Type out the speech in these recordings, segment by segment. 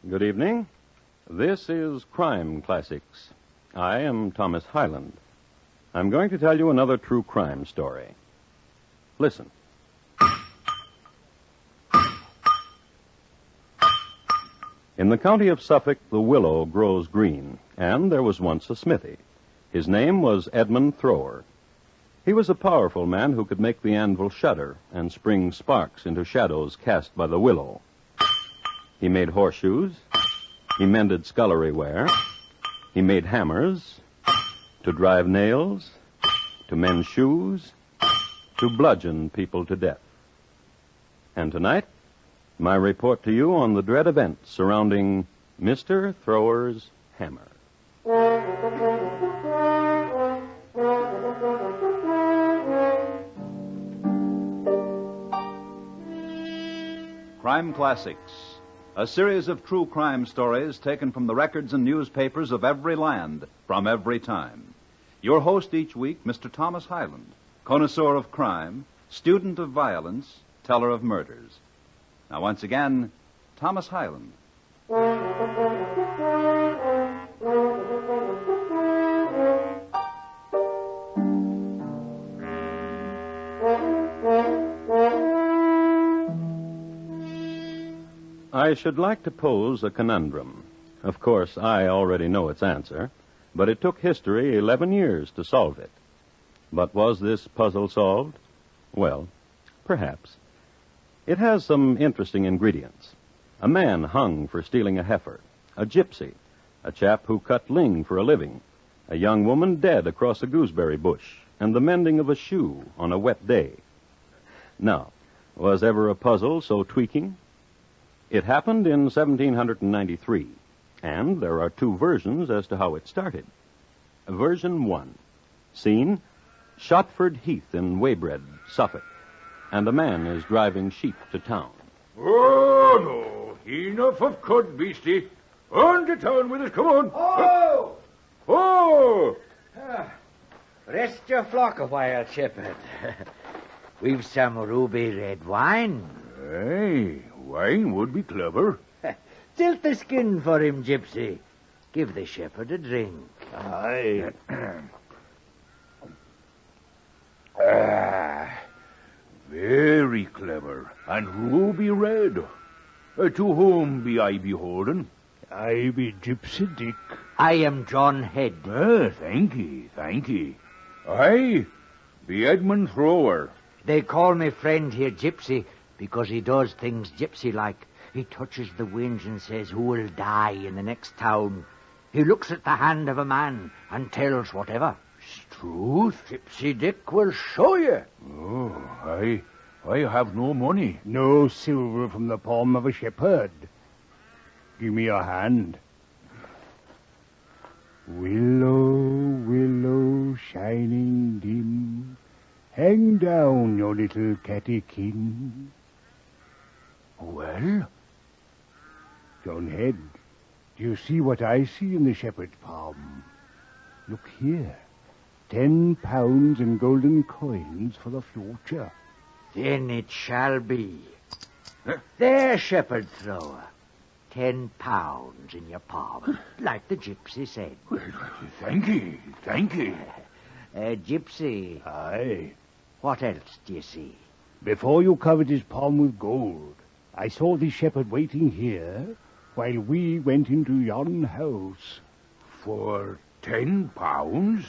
Good evening. This is Crime Classics. I am Thomas Hyland. I'm going to tell you another true crime story. Listen. In the county of Suffolk, the willow grows green, and there was once a smithy. His name was Edmund Thrower. He was a powerful man who could make the anvil shudder and spring sparks into shadows cast by the willow. He made horseshoes. He mended scullery ware. He made hammers to drive nails, to mend shoes, to bludgeon people to death. And tonight, my report to you on the dread events surrounding Mr. Thrower's hammer. Crime Classics, a series of true crime stories taken from the records and newspapers of every land, from every time. Your host each week, Mr. Thomas Hyland, connoisseur of crime, student of violence, teller of murders. Now, once again, Thomas Hyland. I should like to pose a conundrum. Of course, I already know its answer, but it took history 11 years to solve it. But was this puzzle solved? Well, perhaps. It has some interesting ingredients. A man hung for stealing a heifer, a gypsy, a chap who cut ling for a living, a young woman dead across a gooseberry bush, and the mending of a shoe on a wet day. Now, was ever a puzzle so tweaking? It happened in 1793, and there are two versions as to how it started. Version 1. Scene, Shotford Heath in Weybread, Suffolk, and a man is driving sheep to town. Oh, no. Enough of cud, beastie. On to town with us. Come on. Oh! Oh! Rest your flock a while, shepherd. We've some ruby red wine. Aye, wine would be clever. Tilt the skin for him, gypsy. Give the shepherd a drink. Aye. Very clever. And ruby red. To whom be I beholden? I be Gypsy Dick. I am John Head. Thank ye. I be Edmund Thrower. They call me friend here Gypsy because he does things gypsy-like. He touches the winds and says who will die in the next town. He looks at the hand of a man and tells whatever. Truth? Gypsy Dick will show you. Oh, I have no money. No silver from the palm of a shepherd. Give me your hand. Willow, willow, shining dim, hang down your little cattykin. Well? John Head, do you see what I see in the shepherd's palm? Look here. 10 pounds in golden coins for the future. Then it shall be. There, shepherd Thrower. 10 pounds in your palm, like the gypsy said. Well, thank ye. Gypsy, Aye. what else do you see? Before you covered his palm with gold, I saw the shepherd waiting here while we went into yon house. For 10 pounds?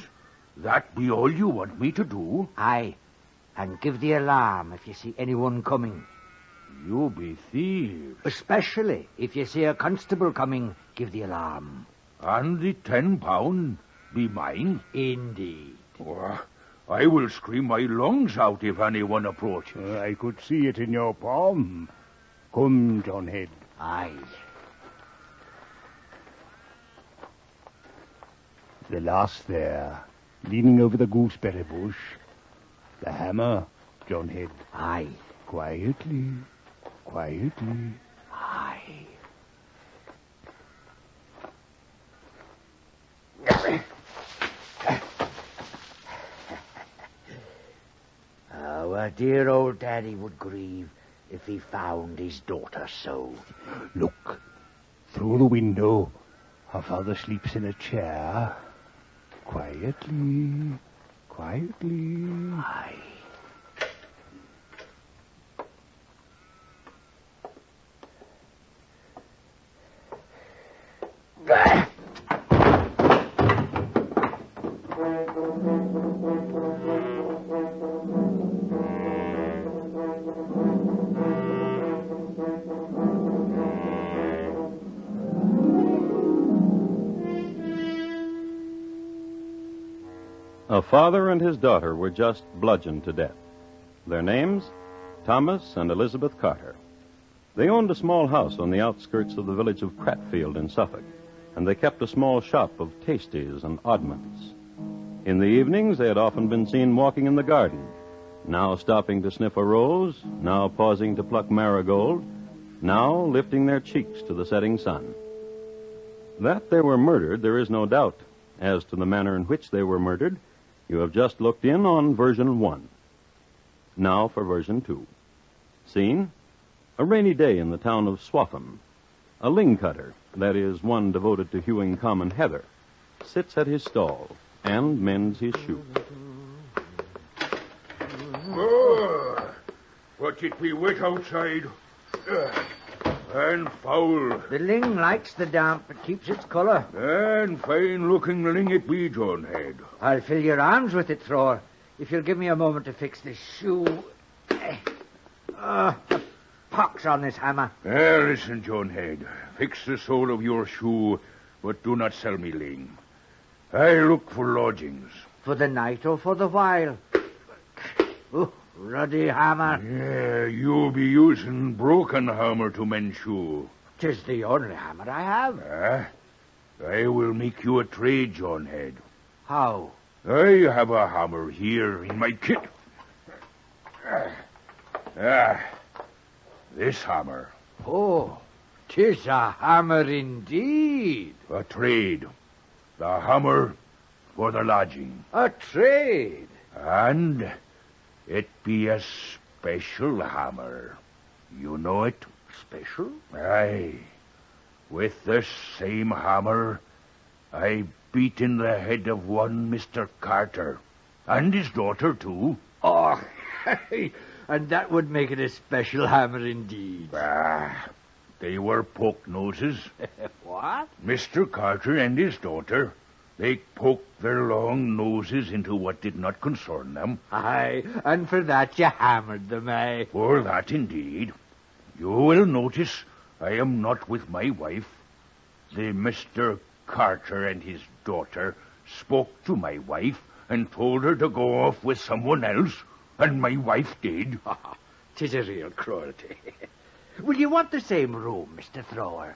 That be all you want me to do? Aye, and give the alarm if you see anyone coming. You be thieves. Especially if you see a constable coming, give the alarm. And the 10 pound be mine? Indeed. Oh, I will scream my lungs out if anyone approaches. I could see it in your palm. Come, John Head. Aye. The lass there, leaning over the gooseberry bush. The hammer, John Head. Aye. Quietly. Aye. Our dear old daddy would grieve if he found his daughter so. Look. through the window. Her father sleeps in a chair. Quietly, quietly. Aye. A father and his daughter were just bludgeoned to death. Their names? Thomas and Elizabeth Carter. They owned a small house on the outskirts of the village of Cratfield in Suffolk, and they kept a small shop of tasties and oddments. In the evenings, they had often been seen walking in the garden, now stopping to sniff a rose, now pausing to pluck marigold, now lifting their cheeks to the setting sun. That they were murdered, there is no doubt. As to the manner in which they were murdered, you have just looked in on version 1. Now for version 2. Scene? A rainy day in the town of Swaffham. A ling cutter, that is, one devoted to hewing common heather, sits at his stall and mends his shoe. Oh, but it be wet outside. And foul. The ling likes the damp, but keeps its colour. And fine-looking ling it be, John Head. I'll fill your arms with it, Thrower, if you'll give me a moment to fix this shoe. The pox on this hammer. Listen, John Head. Fix the sole of your shoe, but do not sell me ling. I look for lodgings. For the night or for the while? Oh, ruddy hammer. Yeah, you be using broken hammer to mend shoe. 'Tis the only hammer I have. I will make you a trade, John Head. How? I have a hammer here in my kit. This hammer. Oh, 'tis a hammer indeed. A trade. The hammer for the lodging. A trade? And it be a special hammer. You know it? Special? Aye. With this same hammer, I beat in the head of one Mr. Carter. And his daughter, too. Oh, and that would make it a special hammer indeed. They were poke noses. What? Mr. Carter and his daughter, they poked their long noses into what did not concern them. Aye, and for that you hammered them, eh? For that, indeed. You will notice I am not with my wife. The Mr. Carter and his daughter spoke to my wife and told her to go off with someone else, and my wife did. 'Tis a real cruelty. Will you want the same room, Mr. Thrower?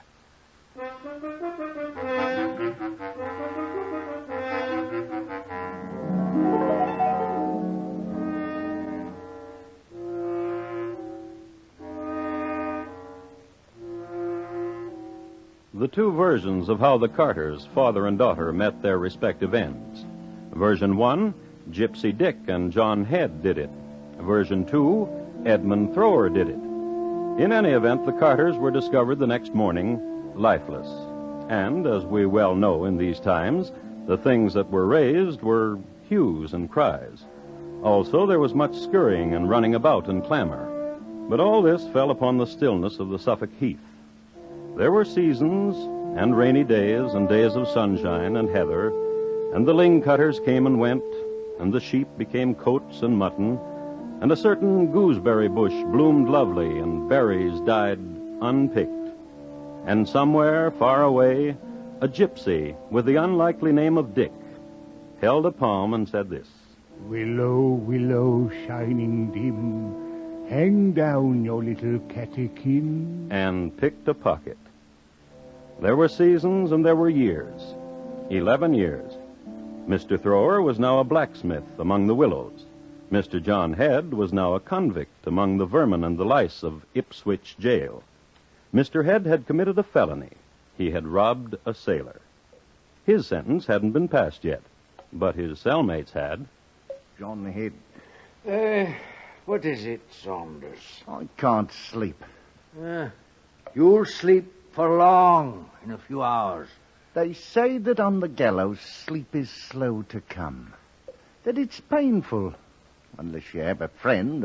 The two versions of how the Carters, father and daughter, met their respective ends. Version 1, Gypsy Dick and John Head did it. Version 2, Edmund Thrower did it. In any event, the Carters were discovered the next morning lifeless. And, as we well know in these times, the things that were raised were hues and cries. Also, there was much scurrying and running about and clamor. But all this fell upon the stillness of the Suffolk heath. There were seasons and rainy days and days of sunshine and heather, and the ling cutters came and went, and the sheep became coats and mutton, and a certain gooseberry bush bloomed lovely, and berries died unpicked. And somewhere, far away, a gypsy with the unlikely name of Dick held a palm and said this: Willow, willow, shining dim, hang down your little catechin. And picked a pocket. There were seasons and there were years. 11 years. Mr. Thrower was now a blacksmith among the willows. Mr. John Head was now a convict among the vermin and the lice of Ipswich jail. Mr. Head had committed a felony. He had robbed a sailor. His sentence hadn't been passed yet, but his cellmates had. John Head. What is it, Saunders? I can't sleep. You'll sleep for long in a few hours. They say that on the gallows sleep is slow to come, that it's painful. Unless you have a friend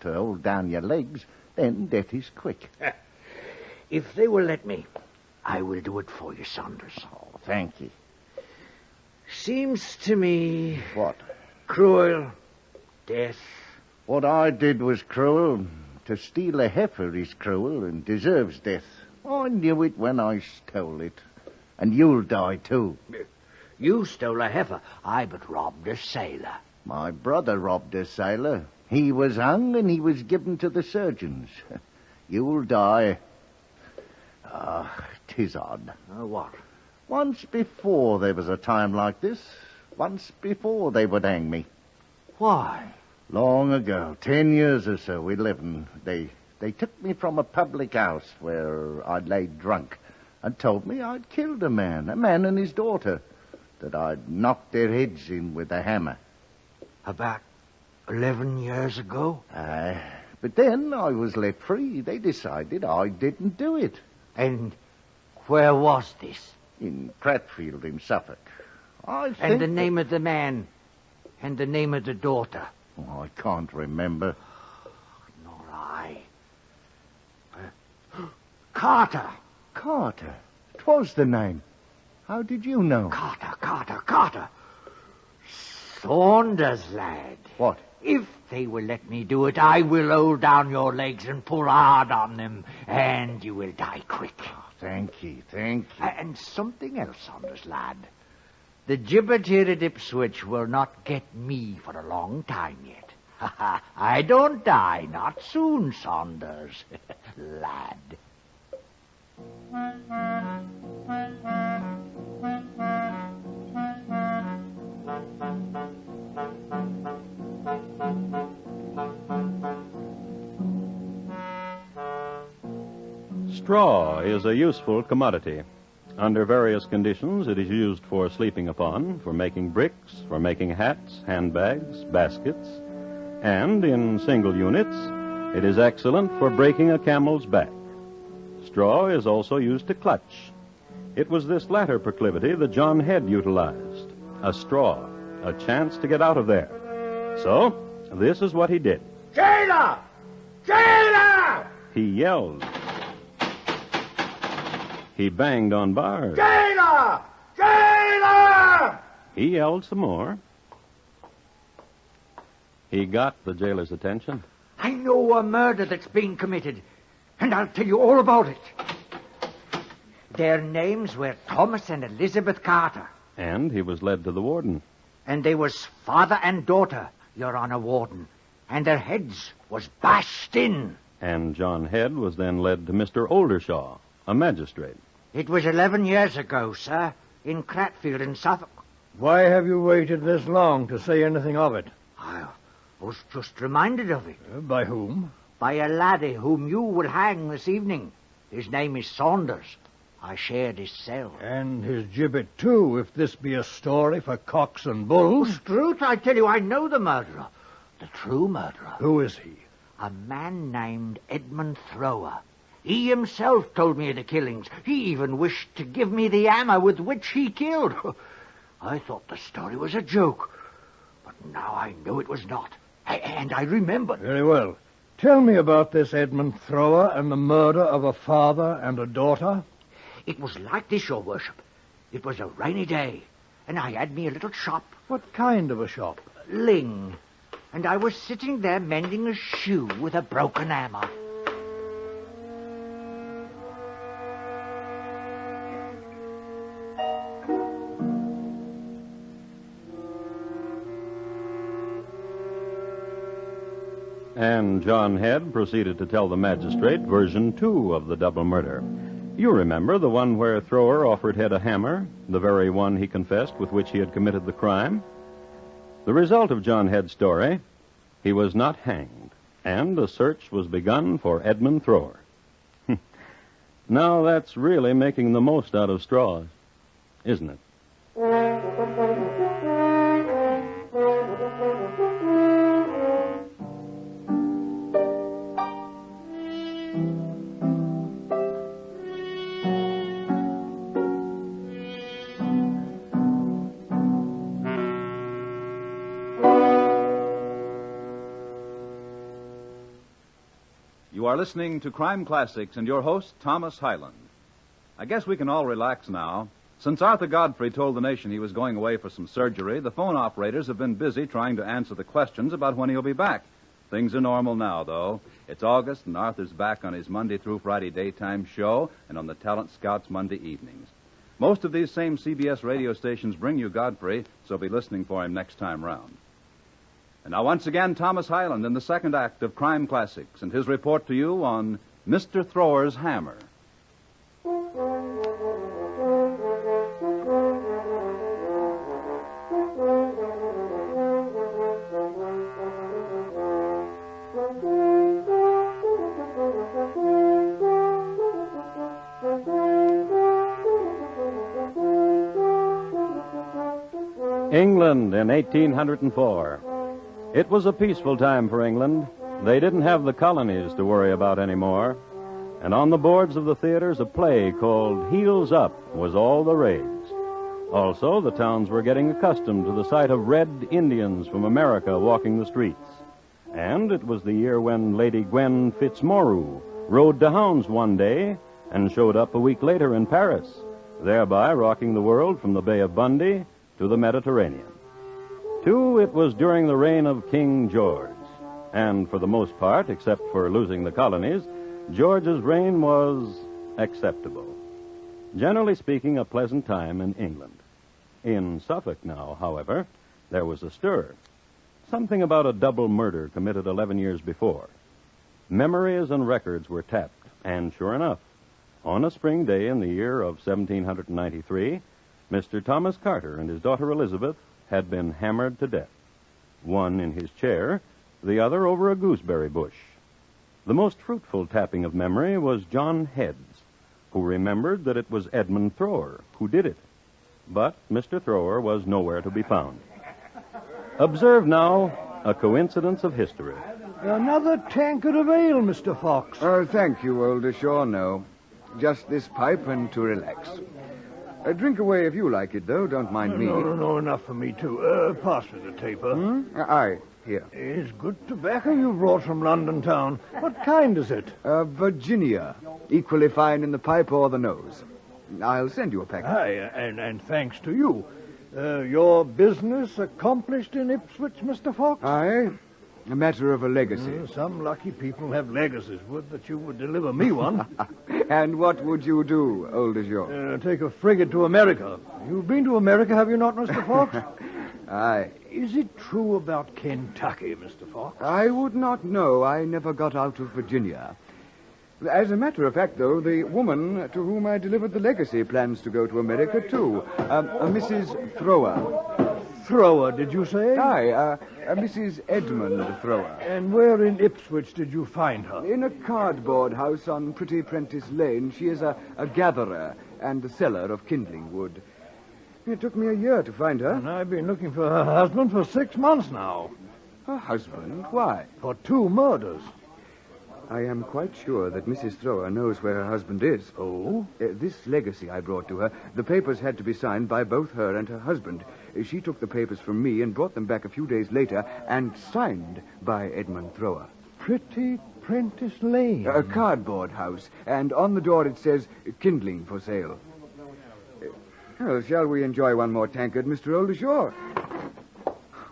to hold down your legs, then death is quick. If they will let me, I will do it for you, Saunders. Oh, thank you. Seems to me... What? Cruel. Death. What I did was cruel. To steal a heifer is cruel and deserves death. I knew it when I stole it. And you'll die, too. You stole a heifer. I but robbed a sailor. My brother robbed a sailor. He was hung and he was given to the surgeons. You'll die. Ah, 'tis odd. What? Once before there was a time like this. Once before they would hang me. Why? Long ago, 10 years or so, 11, they took me from a public house where I'd laid drunk and told me I'd killed a man and his daughter, that I'd knocked their heads in with a hammer. About 11 years ago? But then I was let free. They decided I didn't do it. And where was this? In Cratfield in Suffolk. And the name of the man? And the name of the daughter? Oh, I can't remember. Nor I. Carter. Carter? 'Twas the name. How did you know? Carter. Saunders, lad. What? If they will let me do it, I will hold down your legs and pull hard on them, and you will die quick. Oh, thank you. And something else, Saunders, lad. The gibbet here at Ipswich will not get me for a long time yet. I don't die, not soon, Saunders, lad. Straw is a useful commodity. Under various conditions, it is used for sleeping upon, for making bricks, for making hats, handbags, baskets, and in single units, it is excellent for breaking a camel's back. Straw is also used to clutch. It was this latter proclivity that John Head utilized. A straw, a chance to get out of there. So, this is what he did. Jailer! Jailer! He yelled. He banged on bars. Jailer! Jailer! He yelled some more. He got the jailer's attention. I know a murder that's being committed, and I'll tell you all about it. Their names were Thomas and Elizabeth Carter. And he was led to the warden. And they was father and daughter, Your Honor, Warden. And their heads was bashed in. And John Head was then led to Mr. Oldershaw, a magistrate. It was 11 years ago, sir, in Cratfield in Suffolk. Why have you waited this long to say anything of it? I was just reminded of it. By whom? By a laddie whom you will hang this evening. His name is Saunders. I shared his cell. And his gibbet, too, if this be a story for cocks and bulls. Truth, I tell you, I know the murderer. The true murderer. Who is he? A man named Edmund Thrower. He himself told me of the killings. He even wished to give me the hammer with which he killed. I thought the story was a joke, but now I know it was not. And I remembered. Very well. Tell me about this Edmund Thrower and the murder of a father and a daughter. It was like this, your worship. It was a rainy day, and I had me a little shop. What kind of a shop? Ling. And I was sitting there mending a shoe with a broken hammer. And John Head proceeded to tell the magistrate version 2 of the double murder. You remember the one where Thrower offered Head a hammer, the very one he confessed with which he had committed the crime? The result of John Head's story, he was not hanged, and a search was begun for Edmund Thrower. Now that's really making the most out of straws, isn't it? are listening to Crime Classics and your host, Thomas Hyland. I guess we can all relax now. Since Arthur Godfrey told the nation he was going away for some surgery, the phone operators have been busy trying to answer the questions about when he'll be back. Things are normal now, though. It's August, and Arthur's back on his Monday through Friday daytime show and on the Talent Scouts Monday evenings. Most of these same CBS radio stations bring you Godfrey, so be listening for him next time round. And now, once again, Thomas Hyland in the second act of Crime Classics and his report to you on Mr. Thrower's Hammer. England in 1804. It was a peaceful time for England. They didn't have the colonies to worry about anymore. And on the boards of the theaters, a play called Heels Up was all the rage. Also, the towns were getting accustomed to the sight of red Indians from America walking the streets. And it was the year when Lady Gwen Fitzmorue rode to hounds one day and showed up a week later in Paris, thereby rocking the world from the Bay of Fundy to the Mediterranean. Too, it was during the reign of King George. And for the most part, except for losing the colonies, George's reign was acceptable. Generally speaking, a pleasant time in England. In Suffolk now, however, there was a stir. Something about a double murder committed 11 years before. Memories and records were tapped, and sure enough, on a spring day in the year of 1793, Mr. Thomas Carter and his daughter Elizabeth had been hammered to death. One in his chair, the other over a gooseberry bush. The most fruitful tapping of memory was John Heads, who remembered that it was Edmund Thrower who did it. But Mr. Thrower was nowhere to be found. Observe now a coincidence of history. Another tankard of ale, Mr. Fox. Oh, thank you, Oldershaw. No. Just this pipe and to relax. Drink away if you like it, though. Don't mind me. No, enough for me, too. Pass me the taper. Aye, here. It's good tobacco you brought from London town. What kind is it? Virginia. Equally fine in the pipe or the nose. I'll send you a packet. Aye, and thanks to you. Your business accomplished in Ipswich, Mr. Fox? Aye. A matter of a legacy. Some lucky people have legacies. Would that you would deliver me one. And what would you do, Oldershaw? Take a frigate to America. You've been to America, have you not, Mr. Fox? Aye. Is it true about Kentucky, Mr. Fox? I would not know. I never got out of Virginia. As a matter of fact, though, the woman to whom I delivered the legacy plans to go to America, too. Mrs. Thrower. Thrower, did you say? Aye, Mrs. Edmund Thrower. And where in Ipswich did you find her? In a cardboard house on Pretty Prentice Lane. She is a gatherer and a seller of kindling wood. It took me a year to find her. And I've been looking for her husband for 6 months now. Her husband? Why? For 2 murders. I am quite sure that Mrs. Thrower knows where her husband is. Oh? This legacy I brought to her, the papers had to be signed by both her and her husband. She took the papers from me and brought them back a few days later and signed by Edmund Thrower. Pretty Prentice Lane. A cardboard house, and on the door it says, kindling for sale. Well, shall we enjoy one more tankard, Mr. Oldershaw?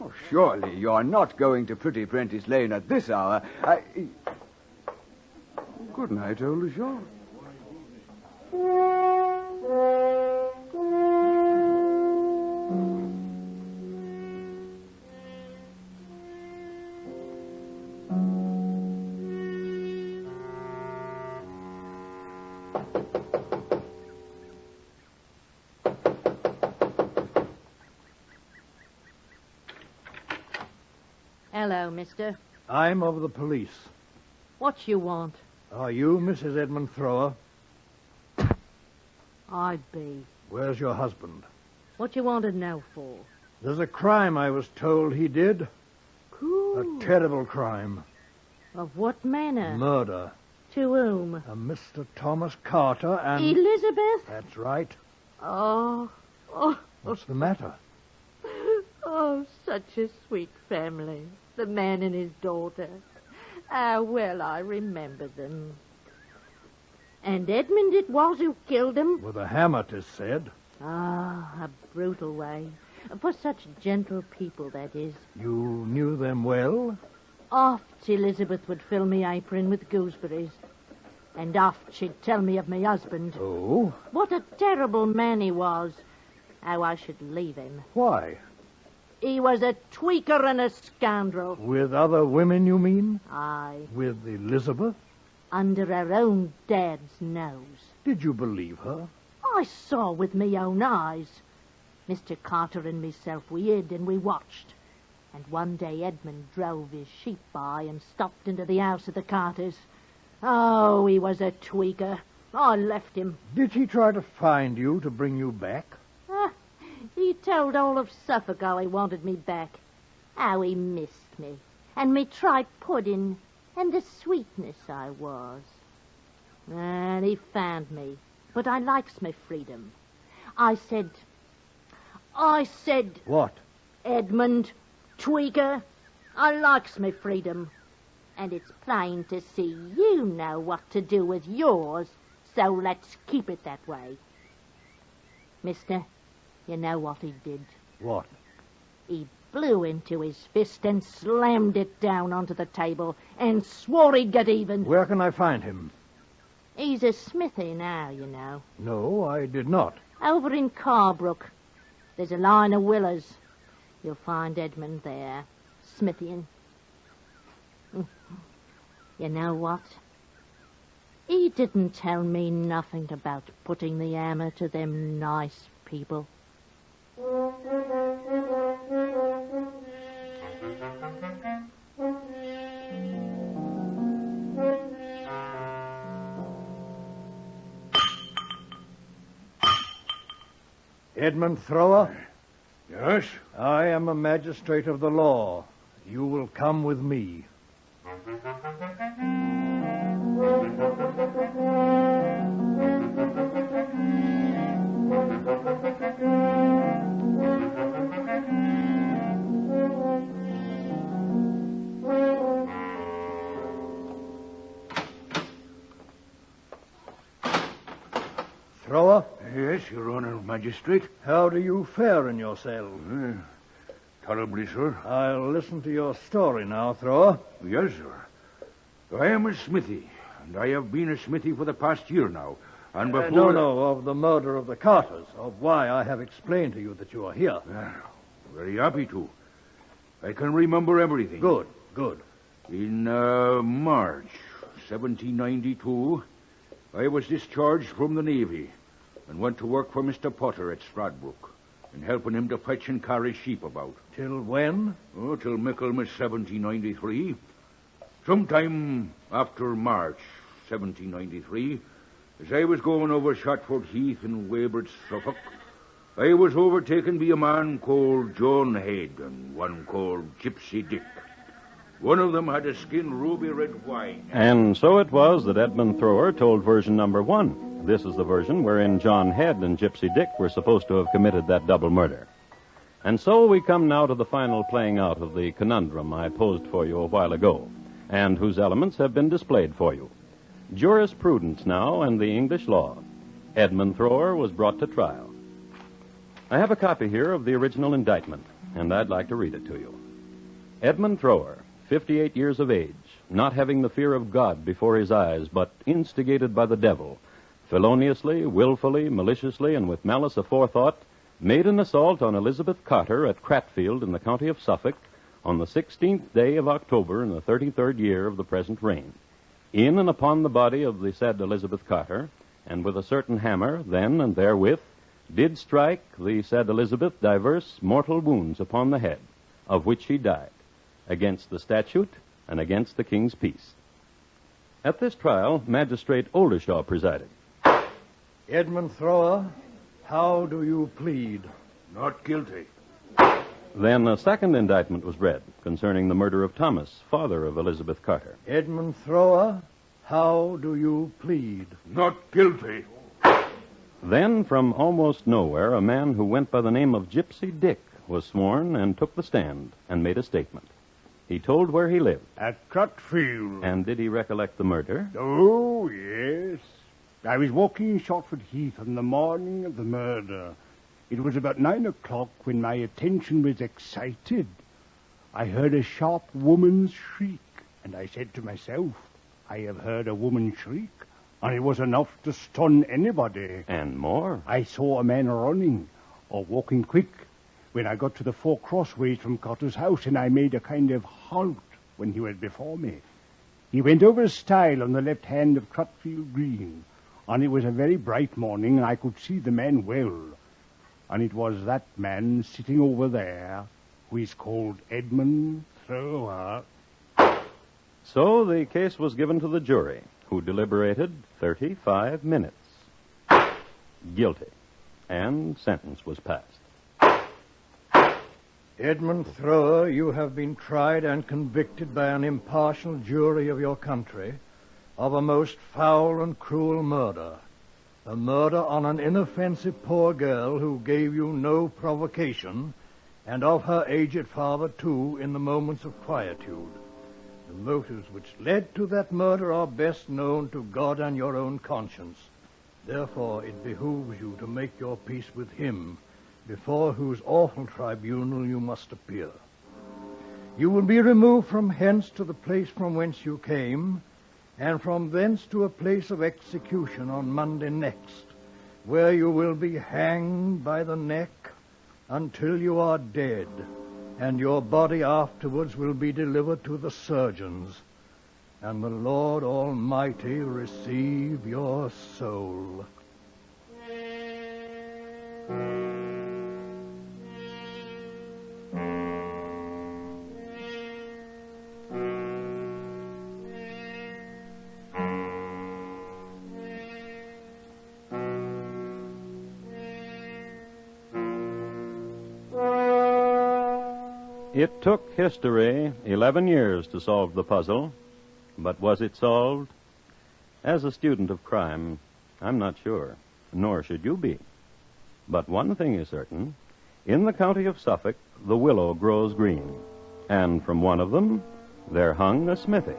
Oh, surely you're not going to Pretty Prentice Lane at this hour. Good night, Oldershaw. Hello, mister. I'm of the police. What you want? Are you Mrs. Edmund Thrower? I be. Where's your husband? What you want to know for? There's a crime I was told he did. Cool. A terrible crime. Of what manner? Murder. To whom? A Mr. Thomas Carter and... Elizabeth? That's right. Oh. What's the matter? Oh, such a sweet family. The man and his daughter. How well I remember them. And Edmund it was who killed him? With a hammer, 'tis said. Ah, a brutal way. For such gentle people, that is. You knew them well? Oft Elizabeth would fill me apron with gooseberries. And oft she'd tell me of my husband. Oh? What a terrible man he was. How I should leave him. Why? He was a tweaker and a scoundrel. With other women, you mean? Aye. With Elizabeth? Under her own dad's nose. Did you believe her? I saw with me own eyes. Mr. Carter and myself, we hid and we watched. And one day Edmund drove his sheep by and stopped into the house of the Carters. Oh, he was a tweaker. I left him. Did he try to find you to bring you back? He told all of Suffolk how he wanted me back. How he missed me. And me tried pudding. And the sweetness I was. And he found me. But I likes me freedom. I said... What? Edmund, tweaker, I likes me freedom. And it's plain to see you know what to do with yours, so let's keep it that way. Mister, you know what he did? What? He blew into his fist and slammed it down onto the table and swore he'd get even. Where can I find him? He's a smithy now, you know. No, I did not. Over in Carbrook. There's a line of willows. You'll find Edmund there, smithying. You know what? He didn't tell me nothing about putting the hammer to them nice people. Edmund Thrower? Yes? I am a magistrate of the law. You will come with me. Thrower? Yes, Your Honor, Magistrate. How do you fare in your cell? Tolerably, sir. I'll listen to your story now, Thrower. Yes, sir. I am a smithy, and I have been a smithy for the past year now. And before... No, of the murder of the Carters, of why I have explained to you that you are here. Very happy to. I can remember everything. Good. In March 1792, I was discharged from the Navy and went to work for Mr. Potter at Stradbrook in helping him to fetch and carry sheep about. Till when? Oh, till Michaelmas 1793. Sometime after March 1793, as I was going over Shotford Heath in Weybridge, Suffolk, I was overtaken by a man called John Head and one called Gypsy Dick. One of them had a skin ruby red wine. And so it was that Edmund Thrower told version number 1. This is the version wherein John Head and Gypsy Dick were supposed to have committed that double murder. And so we come now to the final playing out of the conundrum I posed for you a while ago, and whose elements have been displayed for you. Jurisprudence now and the English law. Edmund Thrower was brought to trial. I have a copy here of the original indictment, and I'd like to read it to you. Edmund Thrower, 58 years of age, not having the fear of God before his eyes, but instigated by the devil, feloniously, willfully, maliciously, and with malice aforethought, made an assault on Elizabeth Carter at Cratfield in the county of Suffolk on the 16th day of October in the 33rd year of the present reign. In and upon the body of the said Elizabeth Carter, and with a certain hammer, then and therewith, did strike the said Elizabeth divers mortal wounds upon the head, of which she died, against the statute and against the king's peace. At this trial, Magistrate Oldershaw presided. Edmund Thrower, how do you plead? Not guilty. Then a second indictment was read concerning the murder of Thomas, father of Elizabeth Carter. Edmund Thrower, how do you plead? Not guilty. Then, from almost nowhere, a man who went by the name of Gypsy Dick was sworn and took the stand and made a statement. He told where he lived. At Crutfield. And did he recollect the murder? Oh, yes. I was walking in Shotford Heath on the morning of the murder. It was about 9 o'clock when my attention was excited. I heard a sharp woman's shriek, and I said to myself, I have heard a woman shriek, and it was enough to stun anybody. And more? I saw a man running, or walking quick, when I got to the 4 crossways from Cotter's house, and I made a kind of halt when he was before me. He went over a stile on the left hand of Crutfield Green, and it was a very bright morning, and I could see the man well. And it was that man sitting over there who is called Edmund Thrower. So the case was given to the jury, who deliberated 35 minutes. Guilty. And sentence was passed. Edmund Thrower, you have been tried and convicted by an impartial jury of your country of a most foul and cruel murder. A murder on an inoffensive poor girl who gave you no provocation, and of her aged father, too, in the moments of quietude. The motives which led to that murder are best known to God and your own conscience. Therefore, it behooves you to make your peace with him, before whose awful tribunal you must appear. You will be removed from hence to the place from whence you came, and from thence to a place of execution on Monday next, where you will be hanged by the neck until you are dead, and your body afterwards will be delivered to the surgeons, and the Lord Almighty receive your soul. It took history 11 years to solve the puzzle, but was it solved? As a student of crime, I'm not sure, nor should you be. But one thing is certain. In the county of Suffolk, the willow grows green, and from one of them, there hung a smithy.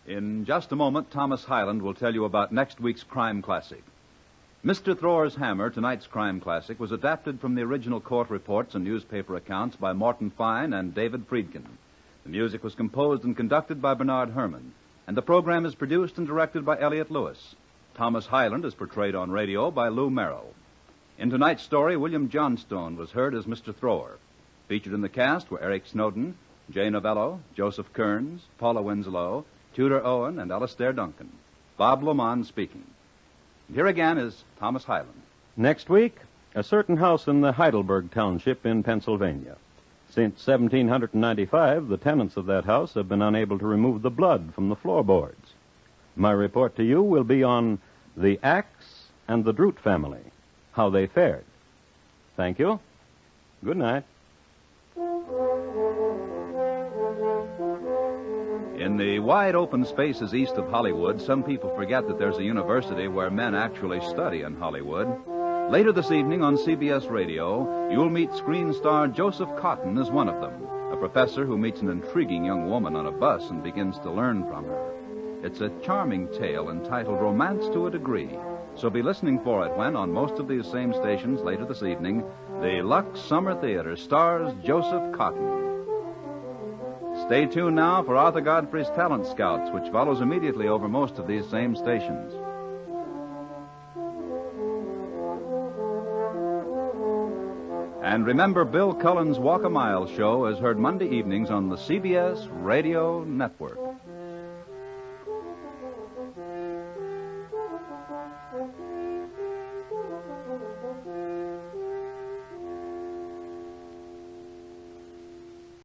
In just a moment, Thomas Hyland will tell you about next week's crime classic. Mr. Thrower's Hammer, tonight's crime classic, was adapted from the original court reports and newspaper accounts by Morton Fine and David Friedkin. The music was composed and conducted by Bernard Herrmann, and the program is produced and directed by Elliott Lewis. Thomas Hyland is portrayed on radio by Lou Merrill. In tonight's story, William Johnstone was heard as Mr. Thrower. Featured in the cast were Eric Snowden, Jay Novello, Joseph Kearns, Paula Winslow, Tudor Owen, and Alistair Duncan. Bob Lamont speaking. And here again is Thomas Hyland. Next week, a certain house in the Heidelberg Township in Pennsylvania. Since 1795, the tenants of that house have been unable to remove the blood from the floorboards. My report to you will be on the Axe and the Drute family, how they fared. Thank you. Good night. In the wide open spaces east of Hollywood, some people forget that there's a university where men actually study in Hollywood. Later this evening on CBS Radio, you'll meet screen star Joseph Cotton as one of them, a professor who meets an intriguing young woman on a bus and begins to learn from her. It's a charming tale entitled Romance to a Degree, so be listening for it when, on most of these same stations later this evening, the Lux Summer Theater stars Joseph Cotton. Stay tuned now for Arthur Godfrey's Talent Scouts, which follows immediately over most of these same stations. And remember, Bill Cullen's Walk a Mile show is heard Monday evenings on the CBS Radio Network.